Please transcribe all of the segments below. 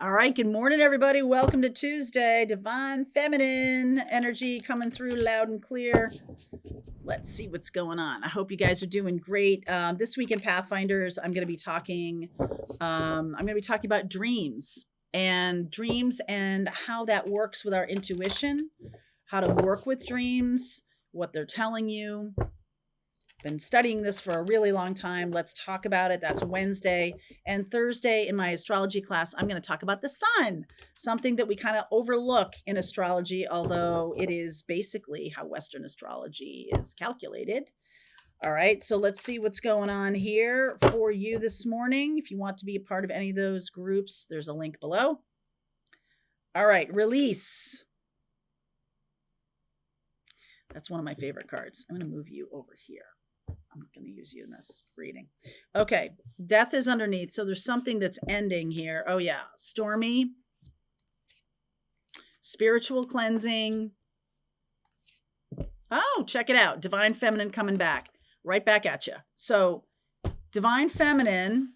All right, good morning, everybody. Welcome to Tuesday. Divine Feminine energy coming through loud and clear. Let's see what's going on. I hope you guys are doing great. This week in Pathfinders, I'm going to be talking. About dreams and how that works with our intuition, how to work with dreams, what they're telling you. Been studying this for a really long time. Let's talk about it. That's Wednesday. And Thursday in my astrology class, I'm going to talk about the sun, something that we kind of overlook in astrology, although it is basically how Western astrology is calculated. All right, so let's see what's going on here for you this morning. If you want to be a part of any of those groups, there's a link below. All right, release. That's one of my favorite cards. I'm going to move you over here. I'm going to use you in this reading. Okay, death is underneath. So there's something that's ending here. Oh, yeah. Stormy. Spiritual cleansing. Oh, check it out. Divine Feminine coming back. Right back at you. So Divine Feminine,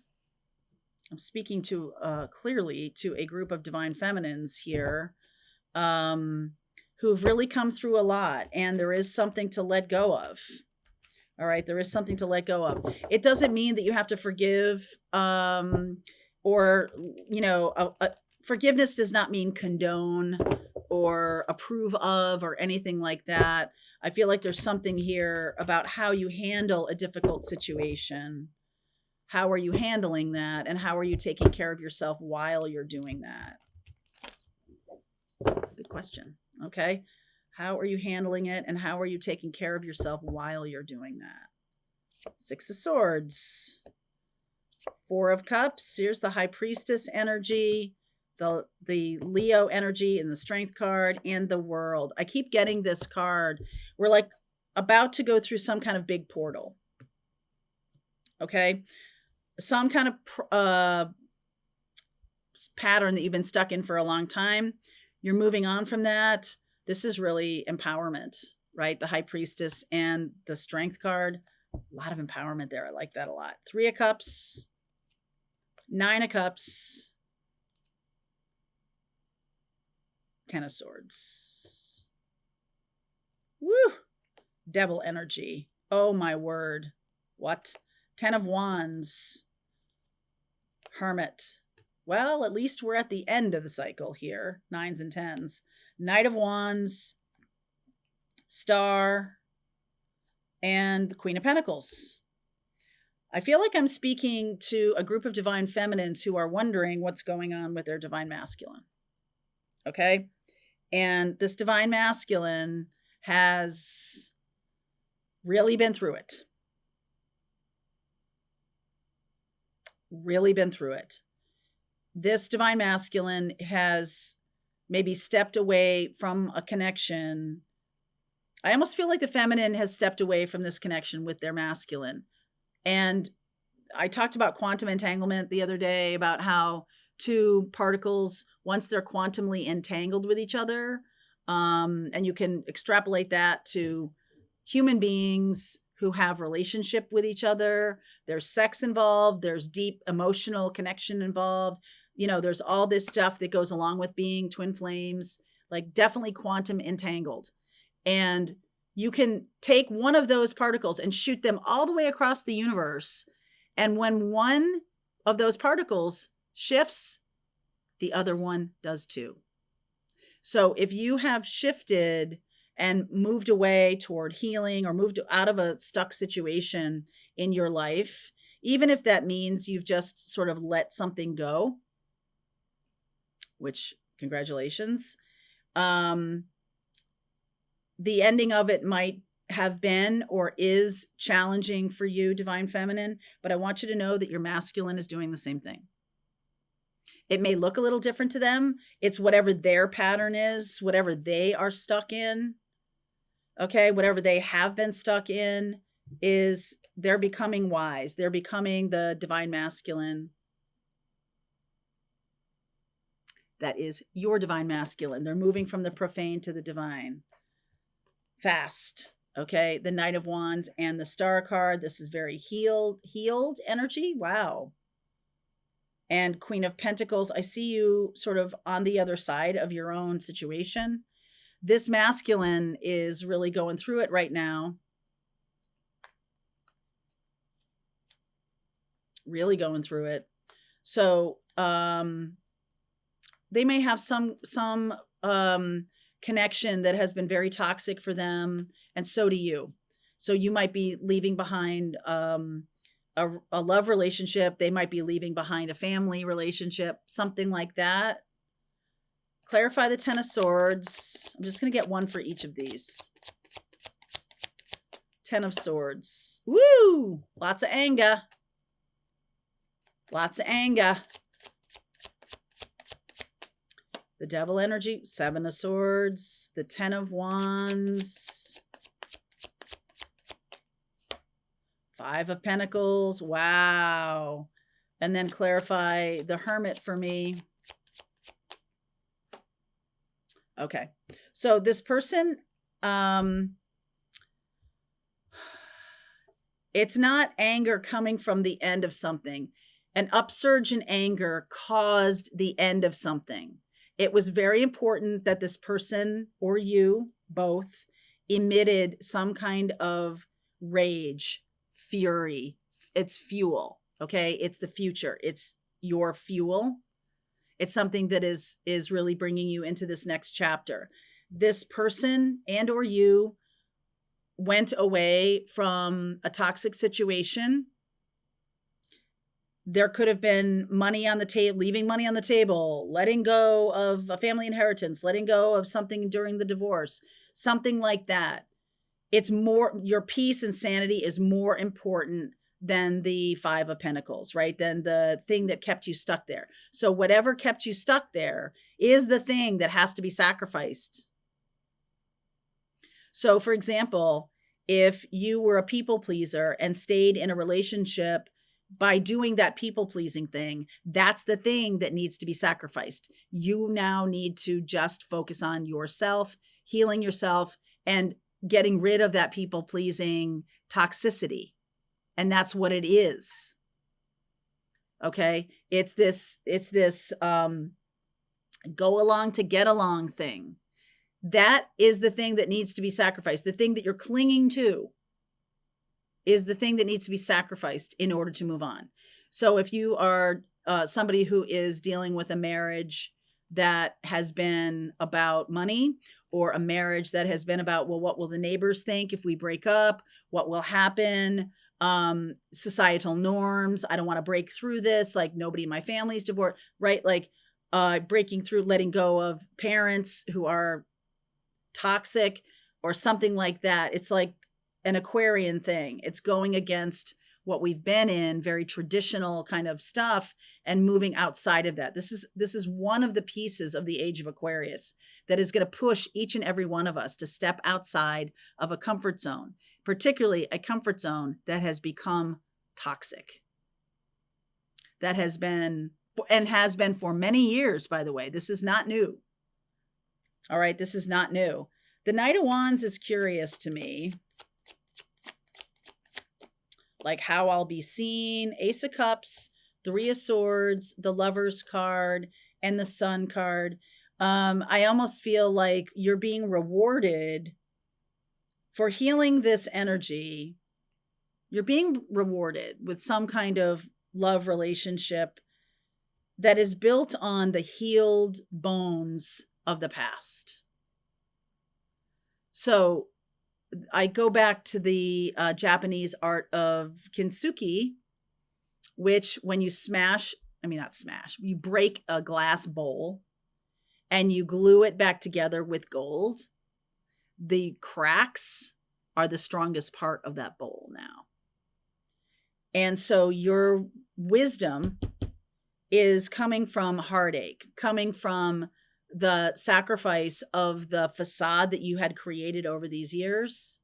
I'm speaking to clearly to a group of Divine Feminines here who've really come through a lot. And there is something to let go of. All right, there is something to let go of. It doesn't mean that you have to forgive forgiveness does not mean condone or approve of or anything like that. I feel like there's something here about how you handle a difficult situation. How are you handling that? And how are you taking care of yourself while you're doing that? Good question. Okay. How are you handling it? And how are you taking care of yourself while you're doing that? Six of Swords. Four of Cups. Here's the High Priestess energy, the Leo energy and the Strength card, and the World. I keep getting this card. We're like about to go through some kind of big portal. Okay? Some kind of pattern that you've been stuck in for a long time. You're moving on from that. This is really empowerment, right? The High Priestess and the Strength card. A lot of empowerment there. I like that a lot. Three of Cups. Nine of Cups. Ten of Swords. Woo! Devil energy. Oh my word. What? Ten of Wands. Hermit. Well, at least we're at the end of the cycle here. Nines and tens. Knight of Wands. Star. And the Queen of Pentacles. I feel like I'm speaking to a group of Divine Feminines who are wondering what's going on with their Divine Masculine. Okay? And this Divine Masculine has really been through it. Really been through it. This Divine Masculine has maybe stepped away from a connection. I almost feel like the feminine has stepped away from this connection with their masculine. And I talked about quantum entanglement the other day, about how two particles, once they're quantumly entangled with each other, and you can extrapolate that to human beings who have relationship with each other. There's sex involved. There's deep emotional connection involved. There's all this stuff that goes along with being twin flames, like definitely quantum entangled. And you can take one of those particles and shoot them all the way across the universe. And when one of those particles shifts, the other one does too. So if you have shifted and moved away toward healing or moved out of a stuck situation in your life, even if that means you've just sort of let something go, which congratulations, the ending of it might have been or is challenging for you, Divine Feminine, but I want you to know that your masculine is doing the same thing. It may look a little different to them. It's whatever their pattern is, whatever they are stuck in. Okay, whatever they have been stuck in is they're becoming wise. They're becoming the Divine Masculine. That is your Divine Masculine. They're moving from the profane to the divine. Fast. Okay, the Knight of Wands and the Star card. This is very healed energy. Wow. And Queen of Pentacles, I see you sort of on the other side of your own situation. This masculine is really going through it right now. Really going through it. So they may have some connection that has been very toxic for them, and so do you. So you might be leaving behind a love relationship. They might be leaving behind a family relationship, something like that. Clarify the Ten of Swords. I'm just going to get one for each of these. Ten of Swords. Woo! Lots of anger. Lots of anger. The Devil energy. Seven of Swords. The Ten of Wands. Five of Pentacles. Wow. And then clarify the Hermit for me. Okay. So this person, it's not anger coming from the end of something. An upsurge in anger caused the end of something. It was very important that this person, or you both, emitted some kind of rage, fury. It's fuel. Okay. It's the future. It's your fuel. It's something that is really bringing you into this next chapter. This person and or you went away from a toxic situation. There could have been money on the table, leaving money on the table, letting go of a family inheritance, letting go of something during the divorce, something like that. It's more, your peace and sanity is more important than the Five of Pentacles, right? Than the thing that kept you stuck there. So whatever kept you stuck there is the thing that has to be sacrificed. So for example, if you were a people pleaser and stayed in a relationship by doing that people pleasing thing, that's the thing that needs to be sacrificed. You now need to just focus on yourself, healing yourself, and getting rid of that people pleasing toxicity. And that's what it is. Okay. It's this go along to get along thing. That is the thing that needs to be sacrificed. The thing that you're clinging to is the thing that needs to be sacrificed in order to move on. So if you are somebody who is dealing with a marriage that has been about money, or a marriage that has been about, well, what will the neighbors think if we break up? What will happen? Societal norms. I don't want to break through this. Like, nobody in my family's divorced, right? Like breaking through, letting go of parents who are toxic or something like that. It's like an Aquarian thing. It's going against what we've been in, very traditional kind of stuff, and moving outside of that. This is one of the pieces of the age of Aquarius that is going to push each and every one of us to step outside of a comfort zone, particularly a comfort zone that has become toxic. That has been, and has been for many years, by the way. This is not new. All right, this is not new. The Knight of Wands is curious to me. Like how I'll be seen. Ace of Cups, Three of Swords, the Lover's card, and the Sun card. I almost feel like you're being rewarded for healing this energy. You're being rewarded with some kind of love relationship that is built on the healed bones of the past. So I go back to the Japanese art of kintsugi, which when you you break a glass bowl and you glue it back together with gold, the cracks are the strongest part of that bowl now. And so your wisdom is coming from heartache, coming from the sacrifice of the facade that you had created over these years.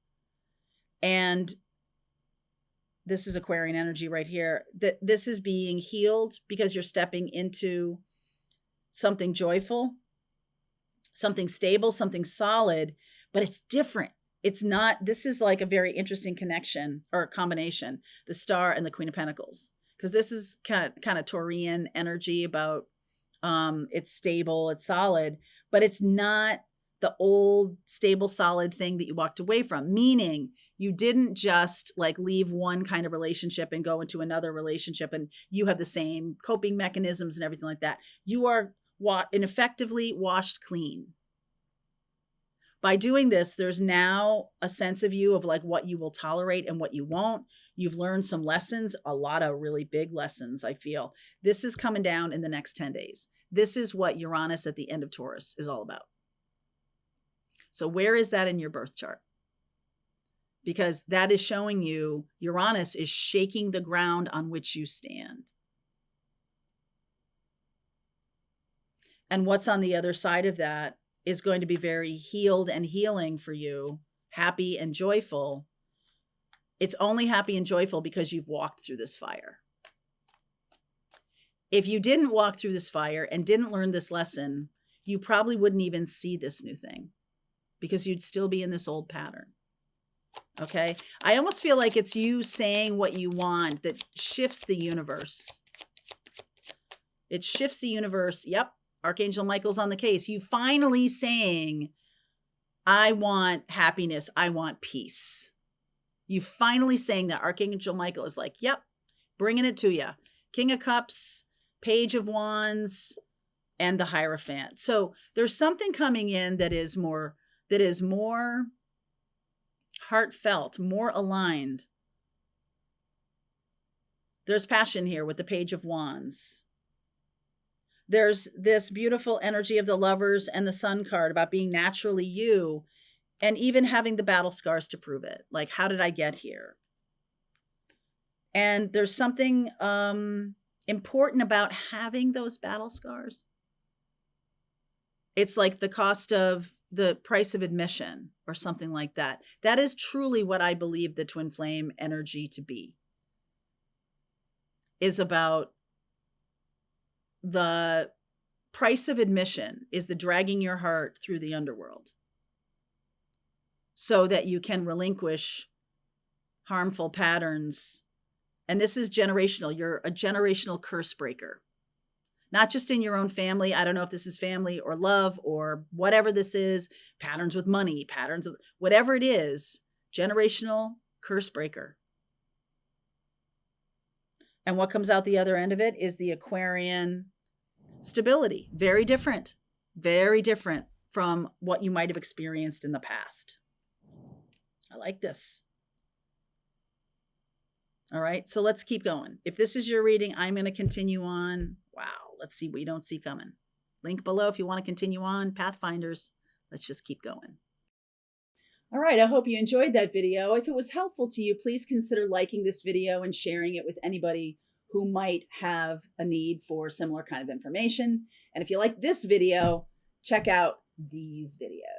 And this is Aquarian energy right here. That this is being healed because you're stepping into something joyful, something stable, something solid, but it's different. It's not, this is like a very interesting connection or combination, the Star and the Queen of Pentacles. because this is kind of Taurian energy about it's stable, it's solid, but it's not the old stable solid thing that you walked away from, meaning you didn't just like leave one kind of relationship and go into another relationship and you have the same coping mechanisms and everything like that. You are effectively washed clean. By doing this, there's now a sense of you of like what you will tolerate and what you won't. You've learned some lessons, a lot of really big lessons, I feel. This is coming down in the next 10 days. This is what Uranus at the end of Taurus is all about. So where is that in your birth chart? Because that is showing you Uranus is shaking the ground on which you stand. And what's on the other side of that is going to be very healed and healing for you, happy and joyful. It's only happy and joyful because you've walked through this fire. If you didn't walk through this fire and didn't learn this lesson, you probably wouldn't even see this new thing because you'd still be in this old pattern. Okay? I almost feel like it's you saying what you want that shifts the universe. It shifts the universe. Yep. Archangel Michael's on the case. You finally saying, I want happiness. I want peace. You finally saying that. Archangel Michael is like, yep, bringing it to you. King of Cups, Page of Wands, and the Hierophant. So there's something coming in that is more heartfelt, more aligned. There's passion here with the Page of Wands. There's this beautiful energy of the Lovers and the Sun card about being naturally you and even having the battle scars to prove it. Like, how did I get here? And there's something important about having those battle scars. It's like the cost of the price of admission or something like that. That is truly what I believe the twin flame energy to be. Is about the price of admission is the dragging your heart through the underworld so that you can relinquish harmful patterns. And this is generational. You're a generational curse breaker, not just in your own family. I don't know if this is family or love or whatever this is, patterns with money, patterns of whatever it is, generational curse breaker. And what comes out the other end of it is the Aquarian stability. Very different from what you might have experienced in the past. I like this. All right, so let's keep going. If this is your reading, I'm going to continue on. Wow, let's see what you don't see coming. Link below if you want to continue on. Pathfinders, let's just keep going. All right, I hope you enjoyed that video. If it was helpful to you, please consider liking this video and sharing it with anybody who might have a need for similar kind of information. And if you like this video, check out these videos.